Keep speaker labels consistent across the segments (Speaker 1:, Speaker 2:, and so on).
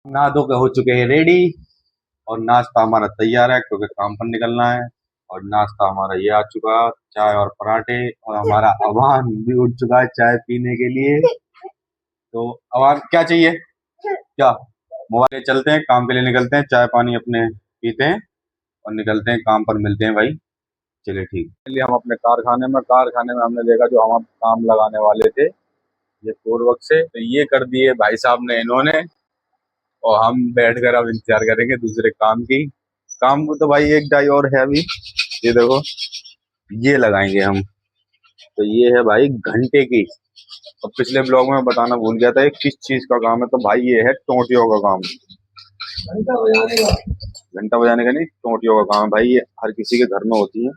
Speaker 1: नहा धो के हो चुके हैं रेडी। और नाश्ता हमारा तैयार है क्योंकि काम पर निकलना है। और नाश्ता हमारा ये आ चुका है, चाय और पराठे। और हमारा अवान भी उठ चुका है चाय पीने के लिए। तो अवान क्या चाहिए? क्या? मोबाइल ले चलते हैं, काम के लिए निकलते हैं, चाय पानी अपने पीते हैं और निकलते हैं, काम पर मिलते हैं भाई। चलिए ठीक। इसलिए हम अपने कारखाने में हमने देखा जो हम काम लगाने वाले थे ये पूर्वक से, तो ये कर दिए भाई साहब ने इन्होंने। और हम बैठकर अब इंतजार करेंगे दूसरे काम की। काम को तो भाई एक डाई और है अभी। ये देखो, ये लगाएंगे हम। तो ये है भाई घंटे की। और पिछले ब्लॉग में बताना भूल गया था ये किस चीज का काम है। तो भाई ये है टोंटियों का काम। घंटा बजाने का? घंटा बजाने का नहीं, टोंटियों का काम है भाई। ये हर किसी के घर में होती है,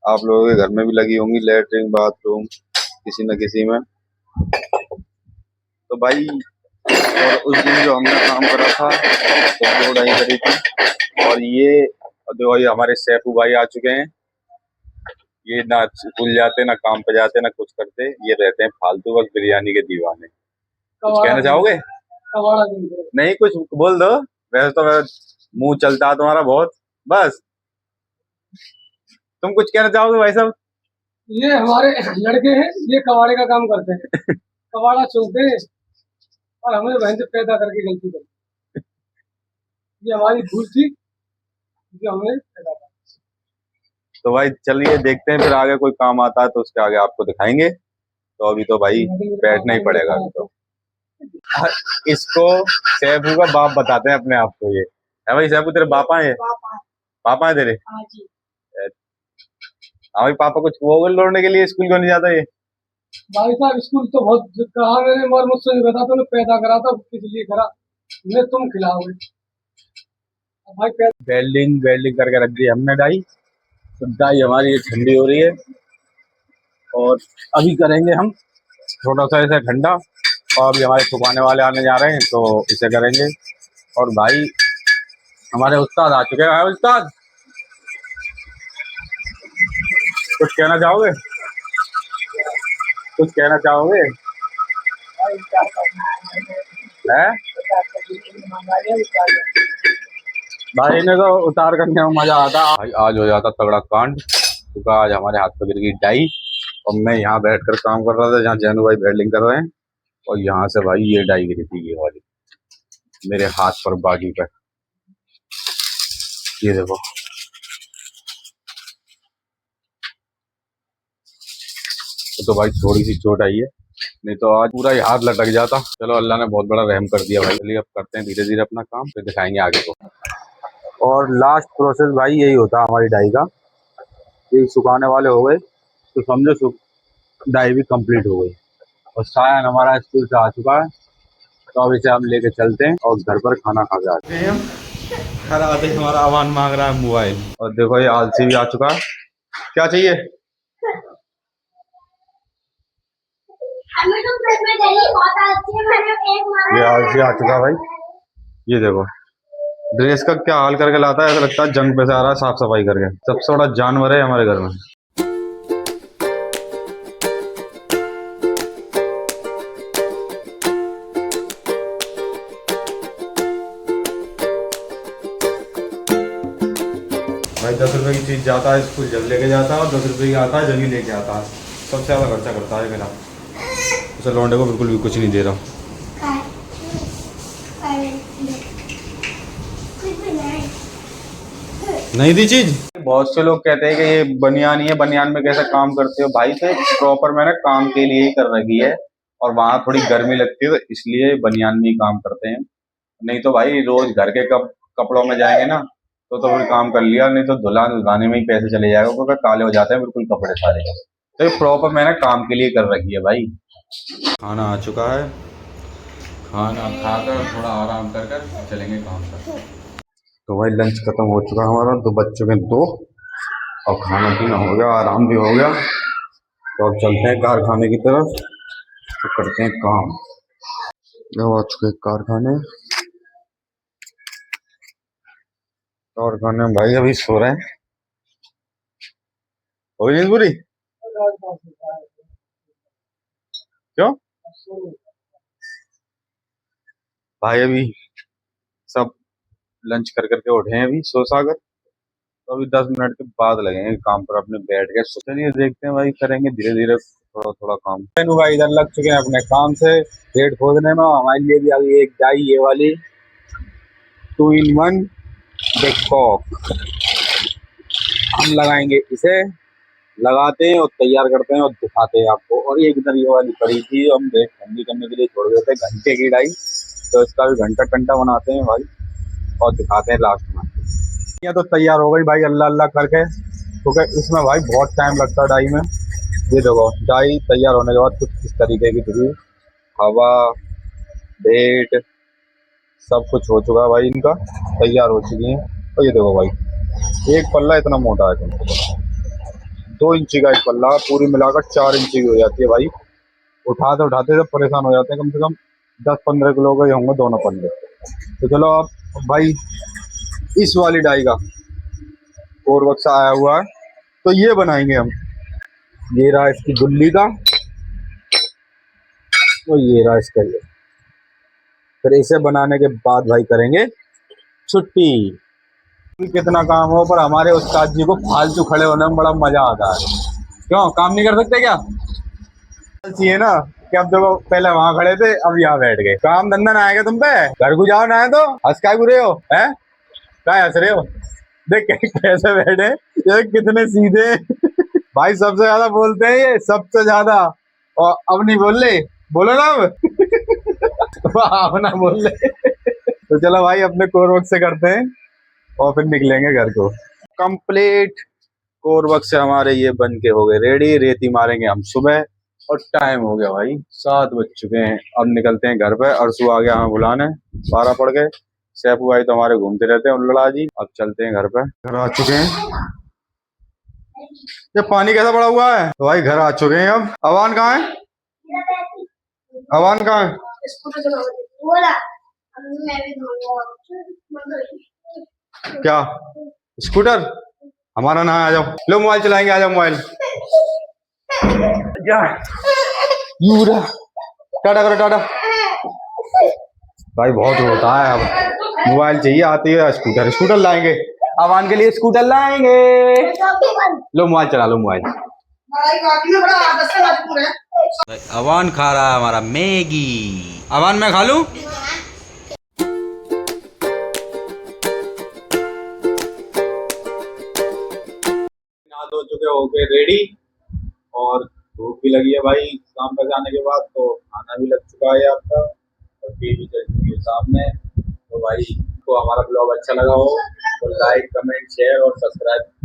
Speaker 1: आप लोगों के घर में भी लगी होंगी, लेटरिन बाथरूम किसी न किसी में। तो भाई और उस दिन जो हमने काम करा था तो दो ढाई करी थी। और ये देखो, ये हमारे सैफू भाई आ चुके हैं। ये ना स्कूल जाते, ना काम पे जाते, ना कुछ करते, ये रहते हैं फालतू बस बिरयानी के दीवाने। कुछ कहना चाहोगे? नहीं, कुछ बोल दो। वैसे तो मुंह चलता है तुम्हारा बहुत, बस तुम कुछ कहना चाहोगे भाई साहब? ये हमारे लड़के हैं, ये कबाड़े का काम करते हैं। कबाड़ा चुनते हैं और हमें वहीं से पैदा करके गलती कर। ये हमारी भूल थी जो हमें पैदा कर। तो भाई चलिए देखते हैं, फिर आगे कोई काम आता है तो उसके आगे आपको दिखाएंगे। तो अभी तो भाई बैठना ही पड़ेगा अभी तो। इसको सैफू का बाप बताते हैं अपने आप को। ये है भाई सैफू, तेरे पापा है? पापा है तेरे? हाँ भाई, पापा कुछ वो लौटने के लिए स्कूल क्यों नहीं जाता ये? भाई साहब स्कूल तो बहुत कहा मैंने, और मुझसे नहीं बता, तूने पैदा करा था किस लिए करा, मैं तुम खिलाओगे भाई। वेल्डिंग वेल्डिंग करके रख दी हमने डाई। तो डाई हमारी ठंडी हो रही है और अभी करेंगे हम थोड़ा सा ऐसा ठंडा। और अभी हमारे छुपाने वाले आने जा रहे हैं तो इसे करेंगे। और भाई हमारे उस्ताद आ चुके हैं। उस्ताद कुछ कहना चाहोगे? कुछ कहना चाहोगे? है भाई ने तो उतार करने में मजा आता भाई। आज हो जाता तगड़ा कांड क्योंकि आज हमारे हाथ पे गिर गई डाई। और मैं यहाँ बैठकर काम कर रहा था जहाँ जैनू भाई वेल्डिंग कर रहे हैं। और यहाँ से भाई ये डाई गिरी थी, ये वाली मेरे हाथ पर बाजू पे। ये देखो, तो भाई थोड़ी सी चोट आई है, नहीं तो आज पूरा ही हाथ लटक जाता। चलो अल्लाह ने बहुत बड़ा रहम कर दिया भाई। चलिए अब करते हैं धीरे धीरे अपना काम, फिर दिखाएंगे आगे को। और लास्ट प्रोसेस भाई यही होता है हमारी डाई का। ये सुखाने वाले हो गए तो समझो डाई भी कंप्लीट हो गई। और सायन हमारा स्कूल से आ चुका है तो अब इसे हम लेके चलते हैं और घर पर खाना खा के आते हैं। खरा आते हमारा आवान मांग रहा है मोबाइल। और देखो ये आलसी भी आ चुका है। क्या चाहिए? ये आलसी आ चुका है भाई। ये देखो ड्रेस का क्या हाल करके लाता है, ऐसा लगता है जंग पे से आ रहा है साफ सफाई करके। सबसे बड़ा जानवर है हमारे घर में। भाई 10 रुपए की चीज जाता है स्कूल जब लेके जाता है, और 10 रुपए की आता है जब ही लेके आता है। सबसे ज्यादा खर्चा करता है मेरा। उसे लौंडे को बिल्कुल भी कुछ नहीं दे रहा। नहीं दी चीज। बहुत से लोग कहते हैं कि ये बनियान ही है, बनियान में कैसे काम करते हो भाई? तो प्रॉपर मैंने काम के लिए ही कर रखी है। और वहां थोड़ी गर्मी लगती है तो इसलिए बनियान में ही काम करते हैं। नहीं तो भाई रोज घर के कपड़ों में जाएंगे ना तो फिर काम कर लिया, नहीं तो धुलाने में ही पैसे चले जाएगा क्योंकि काले हो जाते हैं बिल्कुल कपड़े सारे। तो ये प्रॉपर मैंने काम के लिए कर रखी है भाई। खाना आ चुका है, खाना खाकर थोड़ा आराम कर कर चलेंगे काम पर। तो भाई लंच खत्म हो चुका हमारा, दो बच्चों के दो, और खाना पीना हो गया, आराम भी हो गया। तो अब चलते हैं कारखाने की तरफ, तो करते हैं काम। अब आ चुके कारखाने। कारखाने में भाई अभी सो रहे हैं। हो गई नींद पूरी? क्यों भाई? अभी सब लंच कर करके उठे हैं अभी सो सागर। तो अभी 10 मिनट के बाद लगेंगे काम पर अपने बैठ के। चलिए देखते हैं भाई, करेंगे धीरे धीरे थोड़ा थोड़ा काम। भाई इधर लग चुके हैं अपने काम से पेड़ खोदने में। हमारे लिए भी अभी एक डाई ये वाली 2 in 1 बेकॉक हम लगाएंगे। इसे लगाते हैं और तैयार करते हैं और दिखाते हैं आपको। और एक इधर ये वाली पड़ी थी, हम देख ठंडी करने के लिए छोड़ देते हैं घंटे की डाई। तो इसका भी घंटा घंटा बनाते हैं भाई और दिखाते हैं लास्ट में। ये तो तैयार हो गई भाई अल्लाह अल्लाह करके, क्योंकि इसमें भाई बहुत टाइम लगता है डाई में। ये देखो डाई तैयार होने के बाद कुछ इस तरीके की थी, हवा डेट सब कुछ हो चुका है भाई, इनका तैयार हो चुकी है। और ये देखो भाई एक पल्ला इतना मोटा है, 2 इंची का एक पल्ला, पूरी मिलाकर 4 इंची की हो जाती है भाई। उठाते उठाते जब परेशान हो जाते हैं, कम से कम 10-15 किलो के होंगे दोनों पल्ले। तो चलो अब भाई इस वाली डाई का कोरबक्सा आया हुआ है, तो ये बनाएंगे हम। ये रहा इसकी गुल्ली का, तो ये रहा इसका ये। फिर इसे बनाने के बाद भाई करेंगे छुट्टी। कितना काम हो, पर हमारे उस्ताद जी को फालतू खड़े होने में बड़ा मजा आता है। क्यों काम नहीं कर सकते क्या? चाहिए ना कि अब देखो पहले वहां खड़े थे, अब यहाँ बैठ गए। काम धंधा ना आएगा तुम पे, घर को जाओ ना है तो हंस काय बुरे हो है, क्या हंस रहे हो? देख कैसे बैठे, ये कितने सीधे भाई। सबसे ज्यादा बोलते हैं ये, सबसे ज्यादा। और अब नहीं बोल रहे, बोलो ना अब ना बोल रहे। तो चलो भाई अपने कोरवक से करते हैं और फिर निकलेंगे घर को। कंप्लीट कोरवक से हमारे ये बन के हो गए रेडी। रेती मारेंगे हम सुबह और टाइम हो गया भाई 7 बज चुके हैं। अब निकलते हैं घर पे। अरसू आ गया हमें बुलाने, 12 पड़ गए। सैफू भाई तो हमारे घूमते रहते हैं उल्लड़ा जी। अब चलते हैं घर पे। घर आ चुके हैं। ये पानी कैसा पड़ा हुआ है? तो भाई घर आ चुके हैं। अब अवान कहाँ है? अवान कहाँ है? क्या स्कूटर? हमारा ना, आ जाओ लो मोबाइल चलाएंगे, आ जाओ मोबाइल। यूरा टाटा करो टाटा। भाई बहुत होता है, अब मोबाइल चाहिए, आती है स्कूटर। स्कूटर लाएंगे अवान के लिए, स्कूटर लाएंगे। लो मोबाइल चला लो मोबाइल। अवान खा रहा है हमारा मैगी। अवान मैं खा लूं? नहा धो चुके हो गए रेडी, और भूख भी लगी है भाई काम पर जाने के बाद, तो खाना भी लग चुका है आपका और टीवी चल चुकी है सामने। तो भाई को हमारा ब्लॉग अच्छा लगा हो तो लाइक कमेंट शेयर और सब्सक्राइब